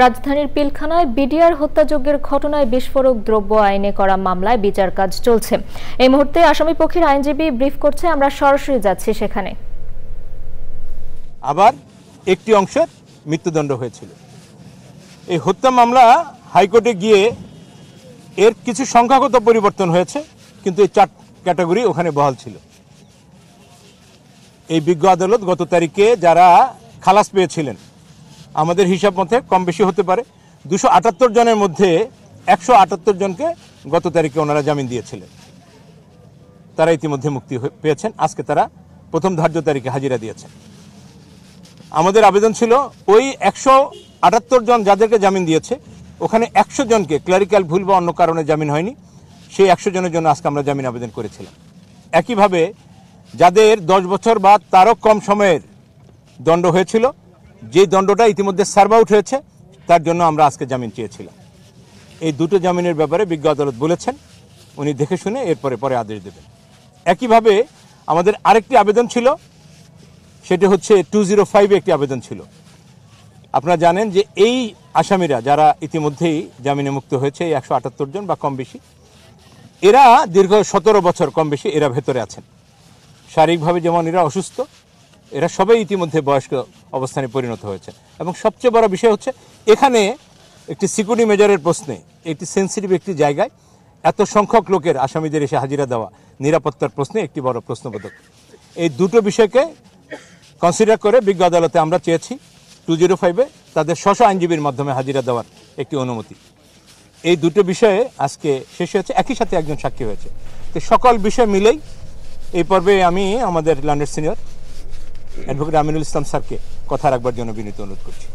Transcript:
রাজধানীর পিলখানায় বিডিআর হত্যাযজ্ঞের ঘটনায় বিস্ফোরক দ্রব্য আইনে করা মামলায় বিচার কাজ চলছে। এই মুহূর্তে আসামি পক্ষের আইনজীবী ব্রিফ করছে, আমরা সরাসরি যাচ্ছি সেখানে। আবার একটি অংশের মৃত্যুদণ্ড হয়েছিল। এই হত্যা মামলা হাইকোর্টে গিয়ে এর কিছু সংখ্যাগত পরিবর্তন হয়েছে, কিন্তু এই 4 ক্যাটাগরি ওখানে বহাল ছিল। এই বিজ্ঞ আদালত গত তারিখে যারা খালাস পেয়েছিলেন, আমাদের হিসাব মতে কম বেশি হতে পারে, 278 জনের মধ্যে 178 জনকে গত তারিখে ওনারা জামিন দিয়েছিলেন। তারা ইতিমধ্যে মুক্তি পেয়েছেন। আজকে তারা প্রথম ধার্য তারিখে হাজিরা দিয়েছেন। আমাদের আবেদন ছিল ওই 178 জন যাদেরকে জামিন দিয়েছে, ওখানে 100 জনকে ক্লারিক্যাল ভুল বা অন্য কারণে জামিন হয়নি, সেই 100 জনের জন্য আজকে আমরা জামিন আবেদন করেছিলাম। একইভাবে যাদের 10 বছর বা তারও কম সময়ের দণ্ড হয়েছিল, যে দণ্ডটা ইতিমধ্যে সার্ভ আউট হয়েছে, তার জন্য আমরা আজকে জামিন চেয়েছিলাম। এই দুটো জামিনের ব্যাপারে বিজ্ঞ আদালত বলেছেন উনি দেখে শুনে পরে আদেশ দেবেন। একইভাবে আমাদের আরেকটি আবেদন ছিল, সেটি হচ্ছে 205 একটি আবেদন ছিল। আপনারা জানেন যে এই আসামিরা যারা ইতিমধ্যেই জামিনে মুক্ত হয়েছে, এই 178 জন বা কম বেশি, এরা দীর্ঘ 17 বছর কম বেশি এরা ভেতরে আছেন। শারীরিকভাবে যেমন এরা অসুস্থ, এরা সবাই ইতিমধ্যে বয়স্ক অবস্থানে পরিণত হয়েছে। এবং সবচেয়ে বড় বিষয় হচ্ছে এখানে একটি সিকিউরিটি মেজারের প্রশ্নে, একটি সেন্সিটিভ একটি জায়গায় এত সংখ্যক লোকের আসামিদের এসে হাজিরা দেওয়া নিরাপত্তার প্রশ্নে একটি বড় প্রশ্নবোধক। এই দুটো বিষয়কে কনসিডার করে বিজ্ঞ আদালতে আমরা চেয়েছি 205-এ তাদের স্ব আইনজীবীর মাধ্যমে হাজিরা দেওয়ার একটি অনুমতি। এই দুটো বিষয়ে আজকে শেষ হয়েছে, একই সাথে একজন সাক্ষী হয়েছে। তো সকল বিষয় মিলেই এই পর্বে আমি আমাদের ল্যান্ডের সিনিয়র অ্যাডভোকেট আমিনুল ইসলাম স্যারকে কথা রাখবার জন্য বিনীত অনুরোধ করছি।